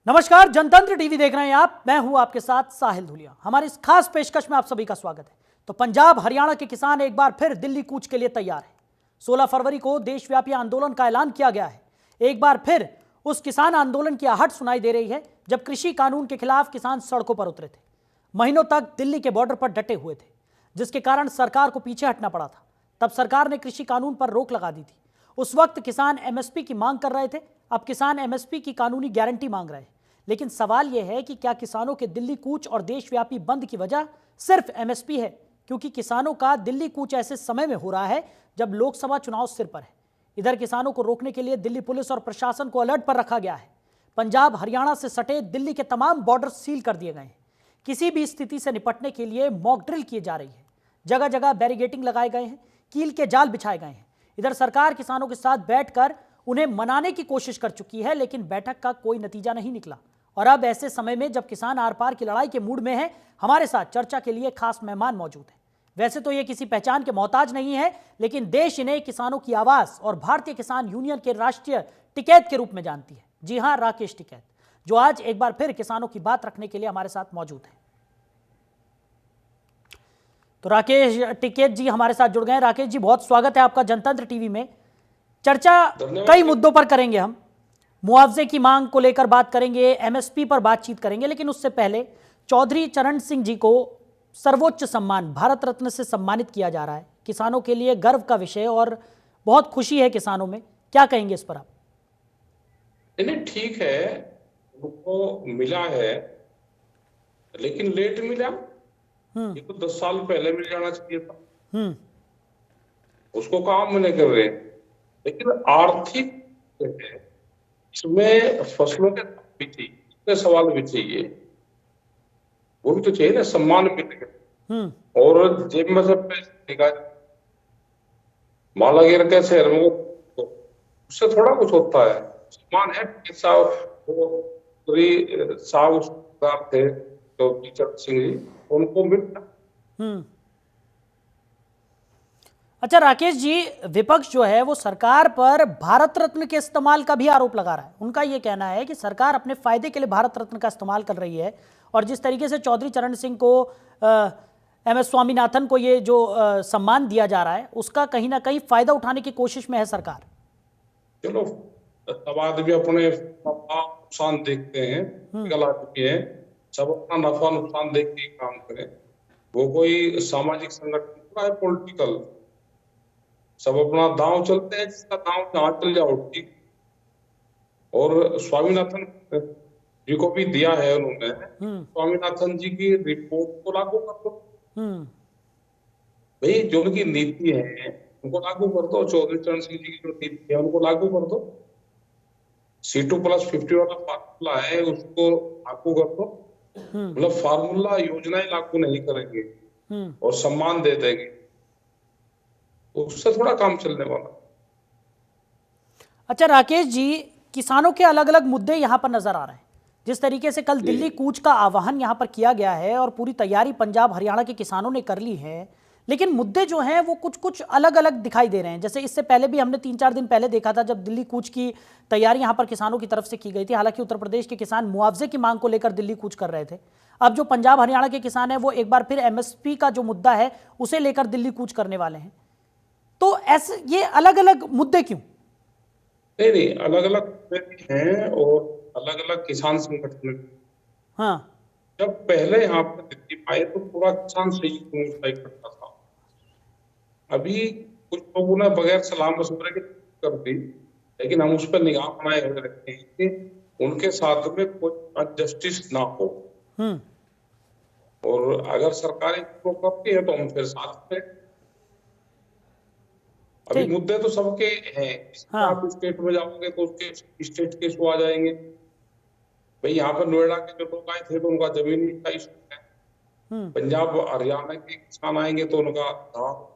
नमस्कार, जनतंत्र टीवी देख रहे हैं आप। मैं हूं आपके साथ साहिल धुलिया। हमारी इस खास पेशकश में आप सभी का स्वागत है। तो पंजाब हरियाणा के किसान एक बार फिर दिल्ली कूच के लिए तैयार हैं। 16 फरवरी को देशव्यापी आंदोलन का ऐलान किया गया है। एक बार फिर उस किसान आंदोलन की आहट सुनाई दे रही है जब कृषि कानून के खिलाफ किसान सड़कों पर उतरे थे। महीनों तक दिल्ली के बॉर्डर पर डटे हुए थे, जिसके कारण सरकार को पीछे हटना पड़ा था। तब सरकार ने कृषि कानून पर रोक लगा दी थी। उस वक्त किसान एमएसपी की मांग कर रहे थे। अब किसान एमएसपी की कानूनी गारंटी मांग रहे हैं। लेकिन सवाल यह है कि क्या किसानों के दिल्ली कूच और देशव्यापी बंद की वजह सिर्फ एमएसपी है? क्योंकि किसानों का दिल्ली कूच ऐसे समय में हो रहा है जब लोकसभा चुनाव सिर पर है। इधर किसानों को रोकने के लिए दिल्ली पुलिस और प्रशासन को अलर्ट पर रखा गया है। पंजाब हरियाणा से सटे दिल्ली के तमाम बॉर्डर सील कर दिए गए हैं। किसी भी स्थिति से निपटने के लिए मॉक ड्रिल किए जा रही है। जगह जगह बैरिगेटिंग लगाए गए हैं, कील के जाल बिछाए गए हैं। इधर सरकार किसानों के साथ बैठकर उन्हें मनाने की कोशिश कर चुकी है, लेकिन बैठक का कोई नतीजा नहीं निकला। और अब ऐसे समय में जब किसान आर पार की लड़ाई के मूड में है, हमारे साथ चर्चा के लिए खास मेहमान मौजूद हैं। वैसे तो ये किसी पहचान के मोहताज नहीं है, लेकिन देश इन्हें किसानों की आवाज और भारतीय किसान यूनियन के राष्ट्रीय टिकैत के रूप में जानती है। जी हां, राकेश टिकैत, जो आज एक बार फिर किसानों की बात रखने के लिए हमारे साथ मौजूद है। तो राकेश टिकैत जी हमारे साथ जुड़ गए हैं। राकेश जी, बहुत स्वागत है आपका जनतंत्र टीवी में। चर्चा कई मुद्दों पर करेंगे हम। मुआवजे की मांग को लेकर बात करेंगे, एमएसपी पर बातचीत करेंगे, लेकिन उससे पहले चौधरी चरण सिंह जी को सर्वोच्च सम्मान भारत रत्न से सम्मानित किया जा रहा है। किसानों के लिए गर्व का विषय और बहुत खुशी है किसानों में। क्या कहेंगे इस पर आप? नहीं, ठीक है, उनको मिला है, लेकिन लेट मिला। ये तो 10 साल पहले मिल जाना चाहिए था। उसको काम नहीं कर रहे। लेकिन आर्थिक इसमें फसलों के भी चाहिए, इसमें सवाल भी चाहिए, वो भी तो चाहिए ना, सम्मान मिलेगा। और जेब में से पैसे माला गिर के शहर में तो उससे थोड़ा कुछ होता है। सम्मान है। साहब थे तो चरण सिंह जी, उनको मिलता। अच्छा राकेश जी, विपक्ष जो है वो सरकार पर भारत रत्न के इस्तेमाल का भी आरोप लगा रहा है। उनका ये कहना है कि सरकार अपने फायदे के लिए भारत रत्न का इस्तेमाल कर रही है, और जिस तरीके से चौधरी चरण सिंह को एमएस स्वामीनाथन को ये जो सम्मान दिया जा रहा है, उसका कहीं ना कहीं फायदा उठाने की कोशिश में है सरकार। चलो, सब आदमी अपने नुकसान देखते हैं, आदमी है, सब अपना नफा नुकसान देख के काम करें। वो कोई सामाजिक संगठन है, पॉलिटिकल, सब अपना दांव चलते हैं, जिसका दांव जहां चल जाओ ठीक। और स्वामीनाथन जी को भी दिया है उन्होंने। स्वामीनाथन जी की रिपोर्ट को लागू कर दो भाई, जो उनकी नीति है उनको लागू कर दो। चौधरी चरण सिंह जी की जो नीति है उनको लागू कर दो। C2+50 वाला फार्मूला है, उसको लागू कर दो। मतलब फार्मूला योजनाएं लागू नहीं करेंगे और सम्मान दे देंगे, उससे थोड़ा काम चलने वाला। अच्छा राकेश जी, किसानों के अलग अलग मुद्दे यहाँ पर नजर आ रहे हैं। जिस तरीके से कल दिल्ली कूच का आह्वान यहाँ पर किया गया है और पूरी तैयारी पंजाब हरियाणा के किसानों ने कर ली है, लेकिन मुद्दे जो हैं वो कुछ कुछ अलग अलग दिखाई दे रहे हैं। जैसे इससे पहले भी हमने 3-4 दिन पहले देखा था जब दिल्ली कूच की तैयारी यहाँ पर किसानों की तरफ से की गई थी। हालांकि उत्तर प्रदेश के किसान मुआवजे की मांग को लेकर दिल्ली कूच कर रहे थे। अब जो पंजाब हरियाणा के किसान हैं वो एक बार फिर एमएसपी का जो मुद्दा है उसे लेकर दिल्ली कूच करने वाले हैं। तो ऐसे ये अलग अलग मुद्दे क्यों? नहीं, अलग अलग हैं और अलग अलग किसान संगठन। हाँ, जब पहले यहाँ पर दिल्ली आए तो पूरा किसान संयुक्त मोर्चा इकट्ठा था। अभी कुछ लोगों ने बगैर सलाह मशवरे के कर दी, लेकिन हम उस पर निगाह बनाए हुए रखते हैं कि उनके साथ में कोई अनजस्टिस ना हो। और अगर सरकार इसको करती है तो हम फिर साथ में। अभी मुद्दे तो सबके हैं। हाँ। आप स्टेट में जाओगे तो उसके स्टेट के इशू आ जाएंगे। भाई यहाँ पर नोएडा के जो लोग आए थे तो उनका जमीनी का इशू है। पंजाब हरियाणा के किसान आएंगे तो उनका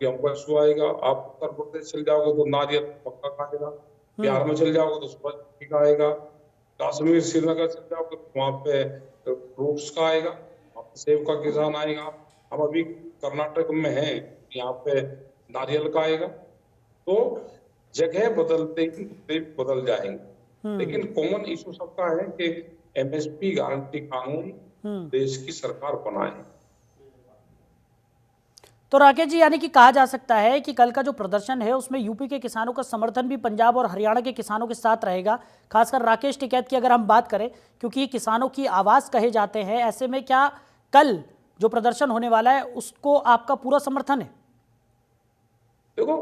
गेहूं का इशू आएगा। आप उत्तर प्रदेश चल जाओगे तो नारियल पक्का खाएगा। बिहार में चल जाओगे तो सूरजमुखी का आएगा। कश्मीर श्रीनगर चल जाओगे तो वहां पे फ्रूट्स का आएगा, वहां पे सेब का किसान आएगा। हम अभी कर्नाटक में हैं, यहाँ पे नारियल का आएगा। तो जगह बदलते ही मुद्दे बदल जाएंगे, लेकिन कॉमन इशू सबका है कि एमएसपी गारंटी कानून देश की सरकार बनाए। तो राकेश जी, यानी कि कहा जा सकता है कि कल का जो प्रदर्शन है उसमें यूपी के किसानों का समर्थन भी पंजाब और हरियाणा के किसानों के साथ रहेगा, खासकर राकेश टिकैत की अगर हम बात करें, क्योंकि ये किसानों की आवाज़ कहे जाते हैं। ऐसे में क्या कल जो प्रदर्शन होने वाला है उसको आपका पूरा समर्थन है? देखो,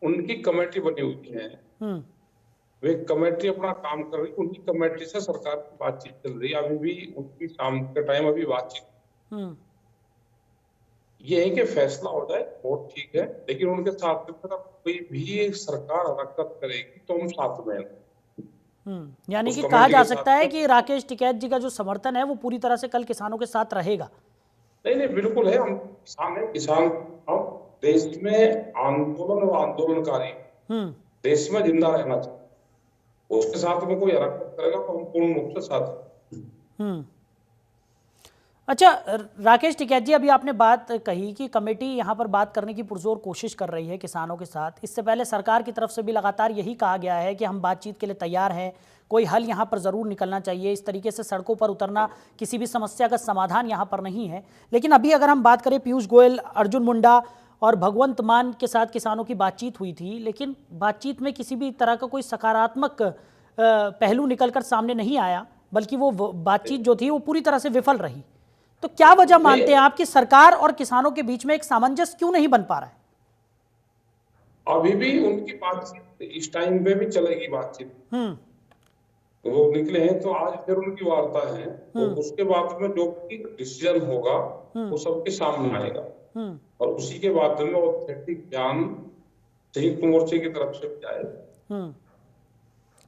उनकी कमेटी बनी हुई है, वे कमेटी अपना काम कर रही है, उनकी कमेटी से सरकार की बातचीत चल रही है। अभी भी उनकी शाम के टाइम अभी बातचीत, ये है कि फैसला हो जाए बहुत ठीक है, लेकिन उनके साथ में अगर कोई भी सरकार हरकत करेगी तो हम साथ में हैं। यानी उस कि कहा कमेटी जा के सकता साथ है में कि राकेश टिकैत जी का जो समर्थन है वो पूरी तरह से कल किसानों के साथ रहेगा। नहीं नहीं, बिल्कुल है, हम किसान है, किसान हम देश में आंदोलन और आंदोलनकारी देश में जिंदा रहना चाहिए, उसके साथ में कोई हरकत करेगा तो हम पूर्ण रूप से साथ हैं। अच्छा राकेश टिकैत जी, अभी आपने बात कही कि कमेटी यहाँ पर बात करने की पुरजोर कोशिश कर रही है किसानों के साथ। इससे पहले सरकार की तरफ से भी लगातार यही कहा गया है कि हम बातचीत के लिए तैयार हैं, कोई हल यहाँ पर ज़रूर निकलना चाहिए। इस तरीके से सड़कों पर उतरना किसी भी समस्या का समाधान यहाँ पर नहीं है। लेकिन अभी अगर हम बात करें, पीयूष गोयल, अर्जुन मुंडा और भगवंत मान के साथ किसानों की बातचीत हुई थी, लेकिन बातचीत में किसी भी तरह का कोई सकारात्मक पहलू निकल कर सामने नहीं आया, बल्कि वो बातचीत जो थी वो पूरी तरह से विफल रही। तो क्या वजह मानते हैं आप कि सरकार और किसानों के बीच में एक सामंजस्य क्यों नहीं बन पा रहा है? अभी भी उनकी बातचीत इस टाइम पे भी चलेगी बातचीत। वो निकले हैं तो आज फिर उनकी वार्ता है, तो उसके बाद में जो भी डिसीजन होगा वो सबके सामने आएगा, और उसी के बाद में ऑथेंटिक बयान संयुक्त मोर्चे की तरफ से जाएगा।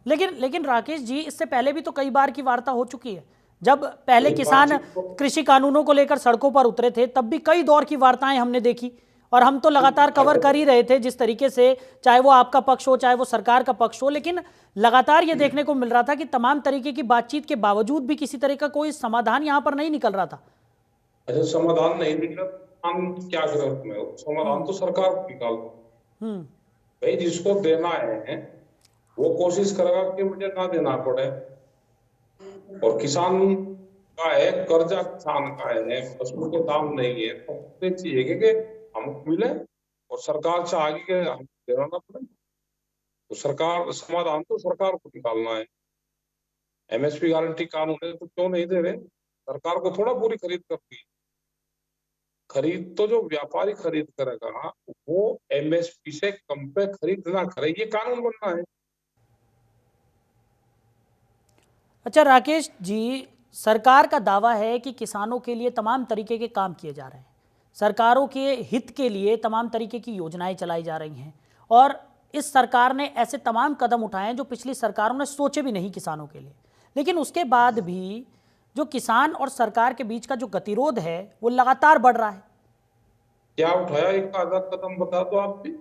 लेकिन राकेश जी, इससे पहले भी तो कई बार की वार्ता हो चुकी है। जब पहले किसान कृषि कानूनों को लेकर सड़कों पर उतरे थे तब भी कई दौर की वार्ताएं हमने देखी, और हम तो लगातार कवर कर ही रहे थे जिस तरीके से, चाहे वो आपका पक्ष हो चाहे वो सरकार का पक्ष हो, लेकिन लगातार ये देखने को मिल रहा था कि तमाम तरीके की बातचीत के बावजूद भी किसी तरह का कोई समाधान यहाँ पर नहीं निकल रहा था। अच्छा, समाधान नहीं निकला, हम क्या करें उसमें? समाधान तो सरकार को निकाल दो भाई, जिसको देना है वो कोशिश करेगा कि मुझे ना देना पड़े, और किसान का है, कर्जा किसान का है, फसलों के दाम नहीं है, तो मुझे चाहिए कि हमको मिले, और सरकार से आगे के हम देना ना पड़े। तो सरकार, समाधान तो सरकार को निकालना है। एमएसपी गारंटी कानून है तो क्यों नहीं दे रहे? सरकार को थोड़ा पूरी खरीद करती, खरीद तो जो व्यापारी खरीद करेगा वो एमएसपी से कम पे खरीद ना करे, ये कानून बनना है। अच्छा राकेश जी, सरकार का दावा है कि किसानों के लिए तमाम तरीके के काम किए जा रहे हैं, सरकारों के हित के लिए तमाम तरीके की योजनाएं चलाई जा रही हैं, और इस सरकार ने ऐसे तमाम कदम उठाए हैं जो पिछली सरकारों ने सोचे भी नहीं किसानों के लिए। लेकिन उसके बाद भी जो किसान और सरकार के बीच का जो गतिरोध है वो लगातार बढ़ रहा है। क्या उठाया? एक आधा कदम बता दो आप भी,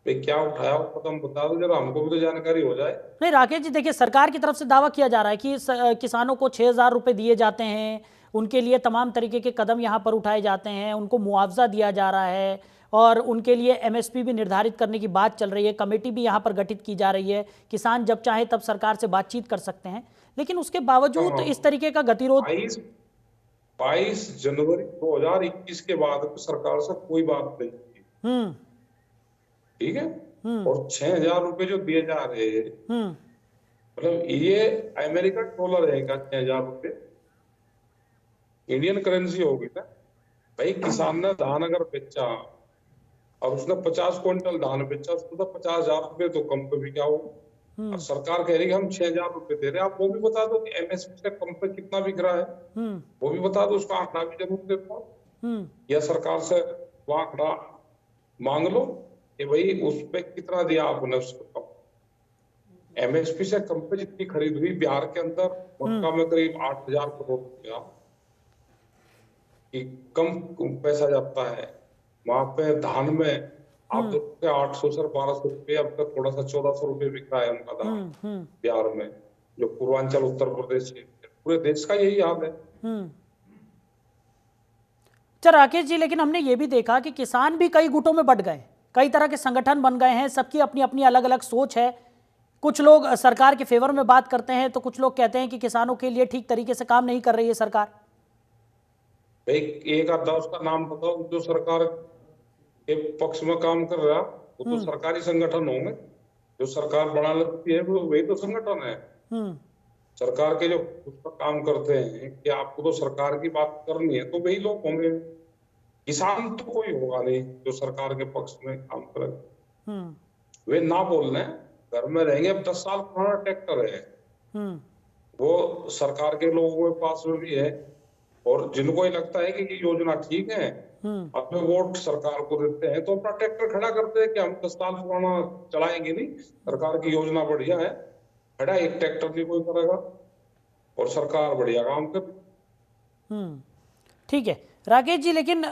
क्या उठाया कदम बता दो जरा, हमको भी तो जानकारी हो जाए। नहीं राकेश जी, देखिए, सरकार की तरफ से दावा किया जा रहा है कि किसानों को 6,000 रुपये दिए जाते हैं, उनके लिए तमाम तरीके के कदम यहाँ पर उठाए जाते हैं, उनको मुआवजा दिया जा रहा है, और उनके लिए एमएसपी भी निर्धारित करने की बात चल रही है, कमेटी भी यहाँ पर गठित की जा रही है, किसान जब चाहे तब सरकार से बातचीत कर सकते हैं। लेकिन उसके बावजूद इस तरीके का गतिरोध। 22 जनवरी 2021 के बाद सरकार से कोई बात नहीं की, ठीक है, और 6,000 रुपए जो दिए जा रहे हैं, मतलब ये अमेरिकन डॉलर है क्या? 6,000 रुपए इंडियन करेंसी होगी ना भाई। किसान ने धान अगर बेचा और उसने 50 क्विंटल धान बेचा, उसको तो 50,000 रुपए तो कम पे भी क्या हो। और सरकार कह रही है हम 6,000 रुपए दे रहे हैं, आप वो भी बता दो कि एमएसपी से कम पे कितना बिक रहा है, वो भी बता दो, उसका आंकड़ा भी जरूर देखो, या सरकार से वो आंकड़ा मांग लो कि भाई उस पे कितना दिया आपने, उसको कम। एमएसपी से कम पे जितनी खरीद हुई बिहार के अंदर, मक्का में करीब 8,000 करोड़ रुपया कम पैसा जाता है, वहां पे धान में आप देखोगे 800 से 1,200 रुपये, अब तक थोड़ा सा 1,400 रुपये बिक रहा है उनका धान बिहार में, जो पूर्वांचल उत्तर प्रदेश है, पूरे देश का यही हाल है। अच्छा राकेश जी, लेकिन हमने ये भी देखा कि किसान भी कई गुटों में बंट गए, कई तरह के संगठन बन गए हैं, सबकी अपनी अपनी अलग अलग सोच है। कुछ लोग सरकार के फेवर में बात करते हैं तो कुछ लोग कहते हैं कि किसानों के लिए ठीक तरीके से काम नहीं कर रही है सरकार। एक आधा उसका नाम बताओ जो सरकार के पक्ष में काम कर रहा, वो तो सरकारी संगठन होंगे। जो सरकार बना लेती है वो वही तो संगठन है। सरकार के जो उस पर काम करते हैं कि आपको तो सरकार की बात करनी है तो वही लोग होंगे। किसान तो कोई होगा नहीं जो सरकार के पक्ष में काम करे। वे ना बोल रहे हैं, घर में रहेंगे। अब 10 साल पुराना ट्रैक्टर है, वो सरकार के लोगों के पास में भी है, और जिनको ये लगता है कि ये योजना ठीक है, अपने वोट सरकार को देते हैं तो अपना ट्रैक्टर खड़ा करते हैं कि हम 10 साल पुराना चलाएंगे नहीं, सरकार की योजना बढ़िया है। खड़ा एक ट्रैक्टर नहीं कोई करेगा और सरकार बढ़िया काम कर। ठीक है राकेश जी, लेकिन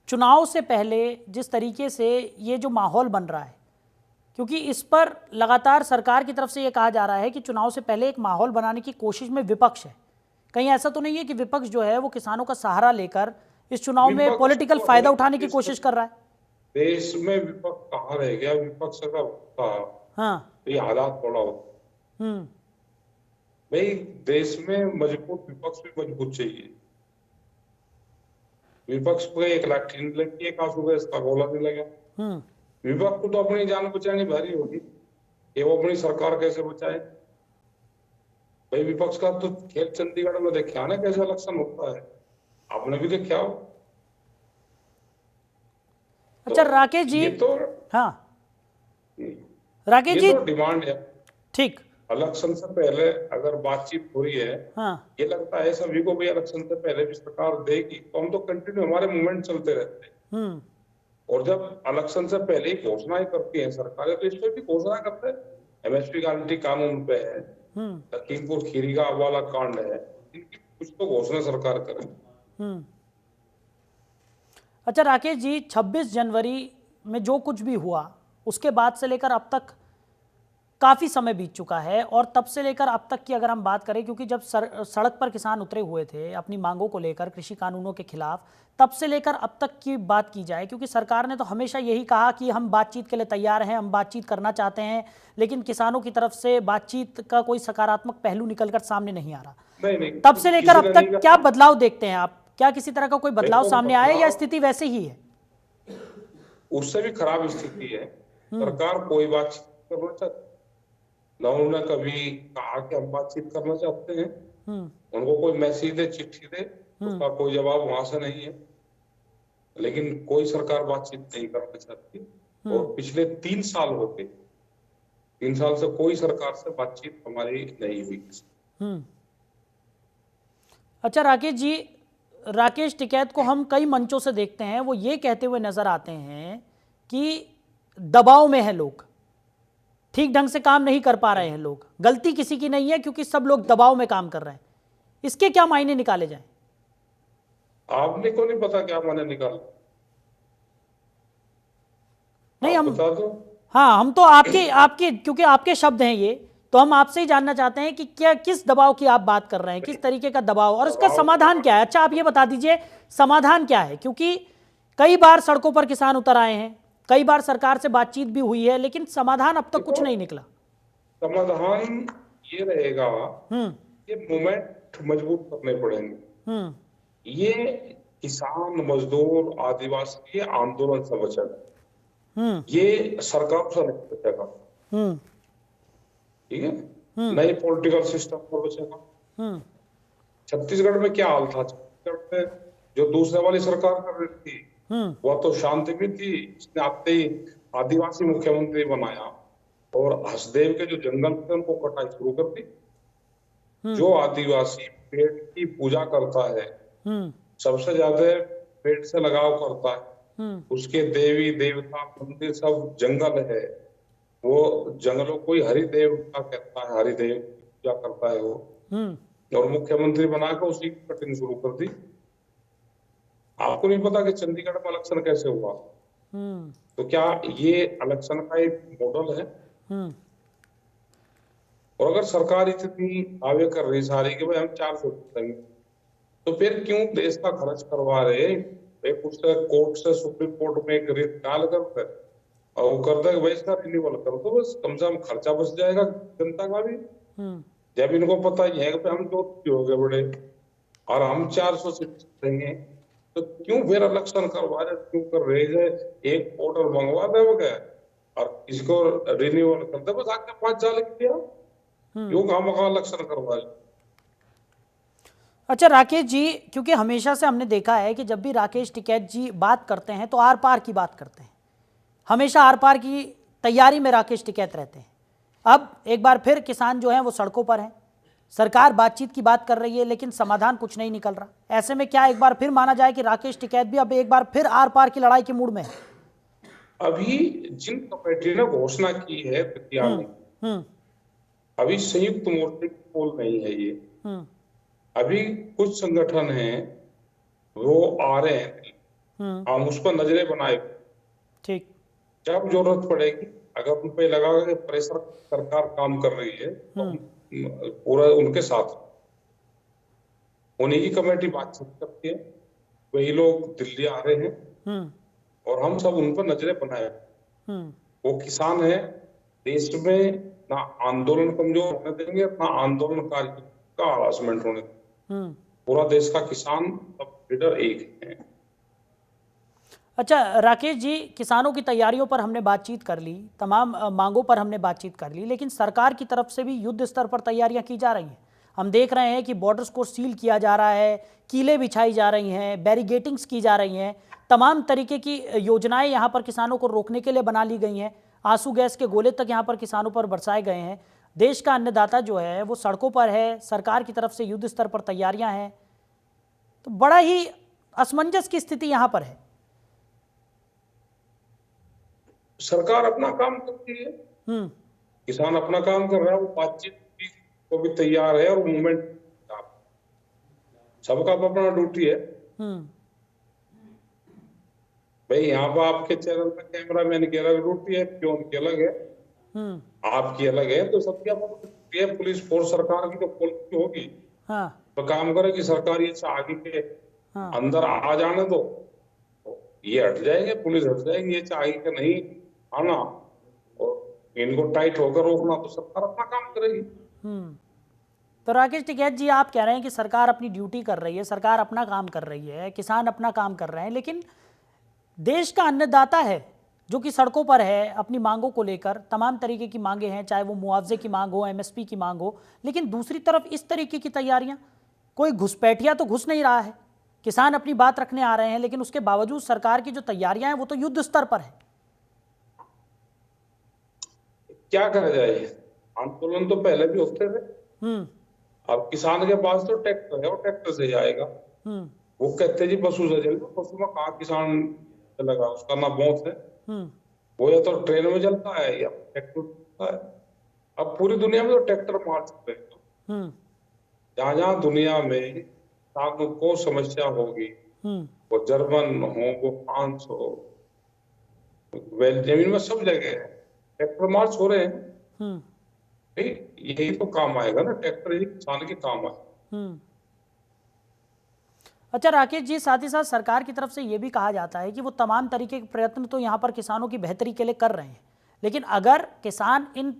चुनाव से पहले जिस तरीके से ये जो माहौल बन रहा है, क्योंकि इस पर लगातार सरकार की तरफ से ये कहा जा रहा है कि चुनाव से पहले एक माहौल बनाने की कोशिश में विपक्ष है, कहीं ऐसा तो नहीं है कि विपक्ष जो है वो किसानों का सहारा लेकर इस चुनाव में पॉलिटिकल फायदा उठाने की कोशिश कर रहा है? देश में विपक्ष कहाँ रह गया? विपक्ष अगर होता तो ये हालात थोड़ा होता। भाई देश में मजबूत विपक्ष भी मजबूत चाहिए। विपक्ष को एक लाठी नहीं लगी, एक आंसू गैस का गोला नहीं लगा। विपक्ष को तो अपनी जान बचानी भारी होगी कि वो अपनी सरकार कैसे बचाए। भाई विपक्ष का तो खेल चंडीगढ़ में देखा ना कैसा इलेक्शन होता है, आपने भी देखा हो। अच्छा राकेश जी, तो हाँ राकेश जी, तो डिमांड है ठीक। इलेक्शन से पहले अगर बातचीत हो रही है, ये लगता है सभी को भी इलेक्शन से पहले भी सरकार देगी, तो हम तो कंटिन्यू हमारे मूवमेंट चलते रहते हैं। और जब इलेक्शन से पहले ही घोषणाएं करती है सरकारें, तो इस पर भी घोषणा करते हैं। एमएसपी गारंटी कानून पे है, लखीमपुर खीरी का वाला कांड है, इनकी कुछ तो घोषणा सरकार करे। अच्छा राकेश जी, 26 जनवरी में जो कुछ भी हुआ उसके बाद से लेकर अब तक काफ़ी समय बीत चुका है, और तब से लेकर अब तक की अगर हम बात करें, क्योंकि जब सड़क पर किसान उतरे हुए थे अपनी मांगों को लेकर, कृषि कानूनों के खिलाफ, तब से लेकर अब तक की बात की जाए, क्योंकि सरकार ने तो हमेशा यही कहा कि हम बातचीत के लिए तैयार हैं, हम बातचीत करना चाहते हैं, लेकिन किसानों की तरफ से बातचीत का कोई सकारात्मक पहलू निकलकर सामने नहीं आ रहा। तब से लेकर अब तक क्या बदलाव देखते हैं आप? क्या किसी तरह का कोई बदलाव सामने आया या स्थिति वैसे ही है? उससे भी खराब स्थिति है। सरकार कोई बातचीत करना चाहती ना, उन्होंने कभी कहा कि हम बातचीत करना चाहते हैं। उनको कोई मैसेज दे, चिट्ठी दे, उसका कोई जवाब वहां से नहीं है। लेकिन कोई सरकार बातचीत नहीं करना चाहती, और पिछले 3 साल हो गए, 3 साल से कोई सरकार से बातचीत हमारी नहीं हुई। अच्छा राकेश जी, राकेश टिकैत को हम कई मंचों से देखते हैं, वो ये कहते हुए नजर आते हैं कि दबाव में है लोग, ठीक ढंग से काम नहीं कर पा रहे हैं लोग, गलती किसी की नहीं है क्योंकि सब लोग दबाव में काम कर रहे हैं। इसके क्या मायने निकाले जाएं? आपने को नहीं पता क्या मायने निकाले? नहीं, हम बता दो। हाँ, हम तो आपके क्योंकि आपके शब्द हैं ये, तो हम आपसे ही जानना चाहते हैं कि क्या, किस दबाव की आप बात कर रहे हैं, किस तरीके का दबाव, और इसका समाधान क्या है? अच्छा आप ये बता दीजिए समाधान क्या है, क्योंकि कई बार सड़कों पर किसान उतर आए हैं, कई बार सरकार से बातचीत भी हुई है, लेकिन समाधान अब तक कुछ नहीं निकला। समाधान ये रहेगा, ये मूवमेंट मजबूत करने पड़ेंगे। ये किसान, मजदूर, आदिवासी ये आंदोलन से बचेगा, ये सरकार से नहीं बचेगा। ठीक है, नई पॉलिटिकल सिस्टम पर बचेगा। छत्तीसगढ़ में क्या हाल था? छत्तीसगढ़ में जो दूसरे वाली सरकार कर रही थी वह तो शांति में थी। इसने आते ही आदिवासी मुख्यमंत्री बनाया और हसदेव के जो जंगल थे उनको कटाई शुरू कर दी। जो आदिवासी पेड़ की पूजा करता है, सबसे ज्यादा पेड़ से लगाव करता है, उसके देवी देवता मंदिर सब जंगल है, वो जंगलों को ही हरिदेव का कहता है, हरिदेव पूजा करता है वो, और मुख्यमंत्री बनाकर उसी की कटिंग शुरू कर दी। आपको नहीं पता कि चंडीगढ़ में इलेक्शन कैसे हुआ? तो क्या ये इलेक्शन का एक मॉडल है? और अगर सरकार इतनी दावे कर रही सारी कि भाई हम 400 देंगे, तो फिर क्यों देश का खर्च करवा रहे? एक उससे कोर्ट से सुप्रीम कोर्ट में एक रिट डाल कर और वो कर देगा भाई इसका रिन्यूअल कर दो, बस कम से कम खर्चा बच जाएगा जनता का भी। जब इनको पता ही है कि हम तो हो गए बड़े और हम 400 से देंगे, तो क्यों फिर इलेक्शन करवा रहे, क्यों कर रहे हैं? एक वोटर मंगवा दे वो क्या, और इसको रिन्यूअल कर दे, बस आगे 5 साल के लिए क्यों खामखा इलेक्शन करवा रहे? अच्छा राकेश जी, क्योंकि हमेशा से हमने देखा है कि जब भी राकेश टिकैत जी बात करते हैं तो आर पार की बात करते हैं, हमेशा आर पार की तैयारी में राकेश टिकैत रहते हैं। अब एक बार फिर किसान जो हैं वो सड़कों पर हैं, सरकार बातचीत की बात कर रही है लेकिन समाधान कुछ नहीं निकल रहा। ऐसे में क्या एक बार फिर माना जाए कि राकेश टिकैत भी अब एक बार फिर आर पार की लड़ाई के मूड में है? अभी जिन कमेटी ने घोषणा की है विद्यालय, अभी संयुक्त मोर्चे की पोल नहीं है ये। अभी कुछ संगठन हैं वो आ रहे हैं, हम उस पर नजरें बनाए, ठीक, जब जरूरत पड़ेगी अगर उन पे लगा कि प्रेशर सरकार काम कर रही है तो हम पूरा उनके साथ, उन्हीं की कमेटी बातचीत करती है, वही लोग दिल्ली आ रहे हैं और हम सब उन पर नजरें बनाए। वो किसान है, देश में ना आंदोलन कमजोर होने देंगे ना आंदोलनकारी का हरासमेंट होने देंगे। पूरा देश का किसान सब लीडर एक है। अच्छा राकेश जी, किसानों की तैयारियों पर हमने बातचीत कर ली, तमाम मांगों पर हमने बातचीत कर ली, लेकिन सरकार की तरफ से भी युद्ध स्तर पर तैयारियां की जा रही हैं। हम देख रहे हैं कि बॉर्डर्स को सील किया जा रहा है, कीलें बिछाई जा रही हैं, बैरिगेटिंग्स की जा रही हैं, तमाम तरीके की योजनाएं यहाँ पर किसानों को रोकने के लिए बना ली गई हैं। आंसू गैस के गोले तक यहाँ पर किसानों पर बरसाए गए हैं। देश का अन्नदाता जो है वो सड़कों पर है, सरकार की तरफ से युद्ध स्तर पर तैयारियां हैं, तो बड़ा ही असमंजस की स्थिति यहाँ पर है। सरकार अपना काम करती है, किसान अपना काम कर रहा है, वो बातचीत को भी तैयार है और मूवमेंट सबका अपना ड्यूटी है। भाई यहाँ पर आपके चैनल पर कैमरा मैन की अलग ड्यूटी है, प्योन की अलग है, आपकी अलग है, तो सबकी अपनी ड्यूटी है। पुलिस फोर्स सरकार की तो पुलिस होगी, तो काम करेगी सरकार। ये आगे के अंदर आ जाने दो, ये हट जाएंगे, पुलिस हट जाएगी, ये आगे के नहीं आना और इनको टाइट होकर रोकना, तो सरकार अपना काम करेगी। तो राकेश टिकैत जी, आप कह रहे हैं कि सरकार अपनी ड्यूटी कर रही है, सरकार अपना काम कर रही है, किसान अपना काम कर रहे हैं, लेकिन देश का अन्नदाता है जो कि सड़कों पर है अपनी मांगों को लेकर। तमाम तरीके की मांगे हैं, चाहे वो मुआवजे की मांग हो, एमएसपी की मांग हो, लेकिन दूसरी तरफ इस तरीके की तैयारियां, कोई घुसपैठिया तो घुस नहीं रहा है, किसान अपनी बात रखने आ रहे हैं, लेकिन उसके बावजूद सरकार की जो तैयारियां हैं वो तो युद्ध स्तर पर है। क्या करा जाए, आंदोलन तो पहले भी होते थे। अब किसान के पास तो ट्रैक्टर है, वो ट्रैक्टर से जाएगा। वो कहते जी बसों से चल, बसों में कहाँ किसान चलेगा, उसका ना बहुत है। वो या तो ट्रेन में चलता है या ट्रैक्टर चलता है। अब पूरी दुनिया में तो ट्रैक्टर मार चुके हैं। जहां जहां दुनिया में किसानों को समस्या होगी, वो जर्मन हो, वो फ्रांस हो, जमीन में सब जगह है ट्रैक्टर मार्च हो रहे हैं। यही तो काम आएगा ना, ट्रैक्टर ही किसान के काम आए। अच्छा राकेश जी, साथ ही साथ सरकार की तरफ से ये भी कहा जाता है कि वो तमाम तरीके के प्रयत्न तो यहाँ पर किसानों की बेहतरी के लिए कर रहे हैं, लेकिन अगर किसान इन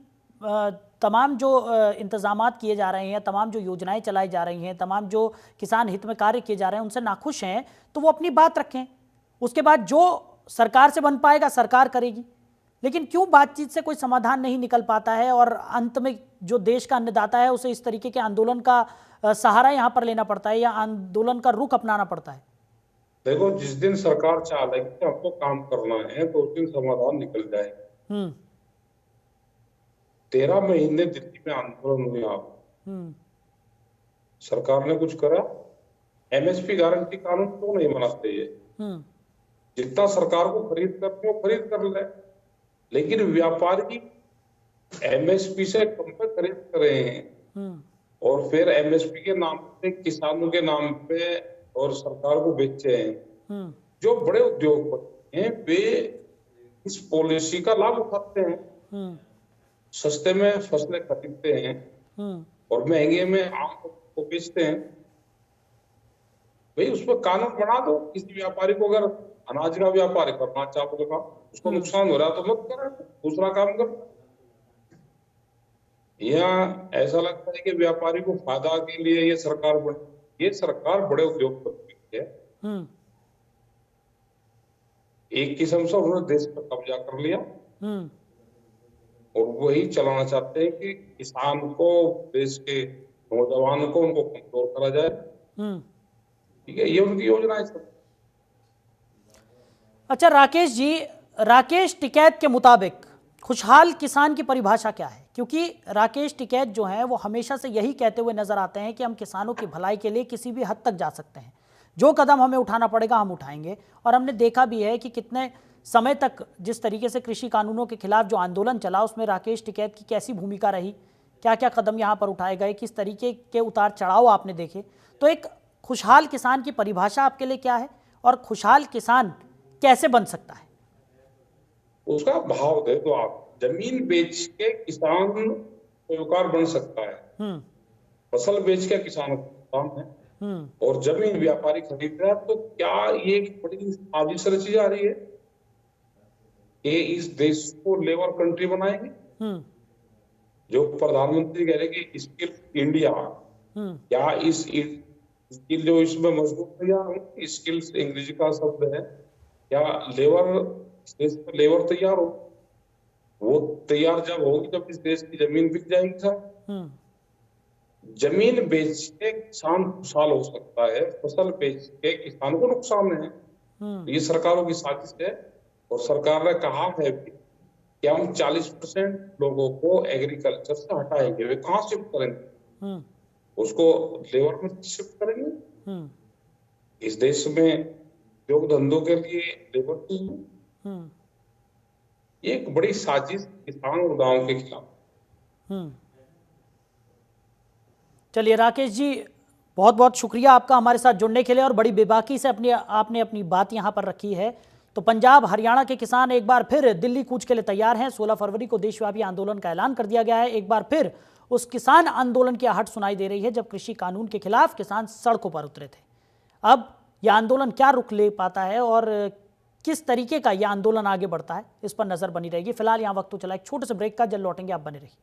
तमाम जो इंतजामात किए जा रहे हैं, तमाम जो योजनाएं चलाई जा रही हैं, तमाम जो किसान हित में कार्य किए जा रहे हैं, उनसे नाखुश हैं, तो वो अपनी बात रखें, उसके बाद जो सरकार से बन पाएगा सरकार करेगी। लेकिन क्यों बातचीत से कोई समाधान नहीं निकल पाता है और अंत में जो देश का अन्नदाता है उसे इस तरीके के आंदोलन का सहारा यहाँ पर लेना पड़ता है या आंदोलन का रुख अपनाना पड़ता है? देखो, जिस दिन सरकार चाह रही है कि हमको काम करना है तो उस दिन समाधान निकल जाएगा। 13 महीने दिल्ली में आंदोलन हुआ, सरकार ने कुछ करा? एमएसपी गारंटी कानून क्यों नहीं बनाते? ये जितना सरकार को खरीद करते हो खरीद कर ले, लेकिन व्यापारी एमएसपी से कम पे खरीद कर रहे हैं और फिर एमएसपी के नाम पे किसानों के नाम पे और सरकार को बेचे हैं। जो बड़े उद्योगपति हैं वे इस पॉलिसी का लाभ उठाते हैं, सस्ते में फसलें खरीदते हैं और महंगे में आम को बेचते हैं। भाई उस पर कानून बना दो, किसी व्यापारी को अगर अनाज का व्यापार करना, चावल का, उसको नुकसान हो रहा है तो मत करे, दूसरा काम करो। यहाँ ऐसा लगता है कि व्यापारी को फायदा के लिए ये सरकार ये सरकार बड़े उद्योगपति है। हम्म एक किस्म से उन्होंने देश पर कब्जा कर लिया हम्म और वही चलाना चाहते हैं कि किसान को, देश के नौजवान को, उनको कमजोर करा जाए। हम्म ठीक है, ये उनकी योजना है सर। अच्छा राकेश जी, राकेश टिकैत के मुताबिक खुशहाल किसान की परिभाषा क्या है? क्योंकि राकेश टिकैत जो हैं वो हमेशा से यही कहते हुए नजर आते हैं कि हम किसानों की भलाई के लिए किसी भी हद तक जा सकते हैं, जो कदम हमें उठाना पड़ेगा हम उठाएंगे। और हमने देखा भी है कि कितने समय तक जिस तरीके से कृषि कानूनों के खिलाफ जो आंदोलन चला उसमें राकेश टिकैत की कैसी भूमिका रही, क्या क्या कदम यहाँ पर उठाए गए, किस तरीके के उतार चढ़ाव आपने देखे। तो एक खुशहाल किसान की परिभाषा आपके लिए क्या है और खुशहाल किसान कैसे बन सकता है? उसका भाव दे तो आप, जमीन बेच के किसान साहूकार बन सकता है, फसल बेच के किसान काम है, और जमीन व्यापारी खरीद रहा है। तो क्या ये एक बड़ी साजिश रची जा रही है कि इस देश को लेबर कंट्री बनाएंगे? जो प्रधानमंत्री कह रहे कि स्किल इंडिया, क्या इस स्किल जो इसमें मजबूत तैयार हो, स्किल्स अंग्रेजी का शब्द है, क्या लेबर, इस देश में लेबर तैयार हो? वो तैयार जब होगी जब इस देश की जमीन बिक जाएगी सर। जमीन बेच के किसान खुशहाल हो सकता है, फसल बेच के किसान को नुकसान है। ये सरकारों की साजिश है। और सरकार ने कहा है कि हम 40% लोगों को एग्रीकल्चर से हटाएंगे। वे कहाँ शिफ्ट करेंगे? उसको लेबर में शिफ्ट करेंगे। इस देश में उद्योग धंधों के लिए लेबर चाहिए। ये एक बड़ी साजिश किसान और गांव के खिलाफ। चलिए राकेश जी, बहुत बहुत शुक्रिया आपका हमारे साथ जुड़ने के लिए, और बड़ी बेबाकी से आपने अपनी बात यहाँ पर रखी है। तो पंजाब हरियाणा के किसान एक बार फिर दिल्ली कूच के लिए तैयार हैं। 16 फरवरी को देशव्यापी आंदोलन का ऐलान कर दिया गया है। एक बार फिर उस किसान आंदोलन की आहट सुनाई दे रही है जब कृषि कानून के खिलाफ किसान सड़कों पर उतरे थे। अब यह आंदोलन क्या रुख ले पाता है और किस तरीके का यह आंदोलन आगे बढ़ता है, इस पर नजर बनी रहेगी। फिलहाल यहाँ वक्त तो चला एक छोटे से ब्रेक का, जल्द लौटेंगे, आप बने रहिए।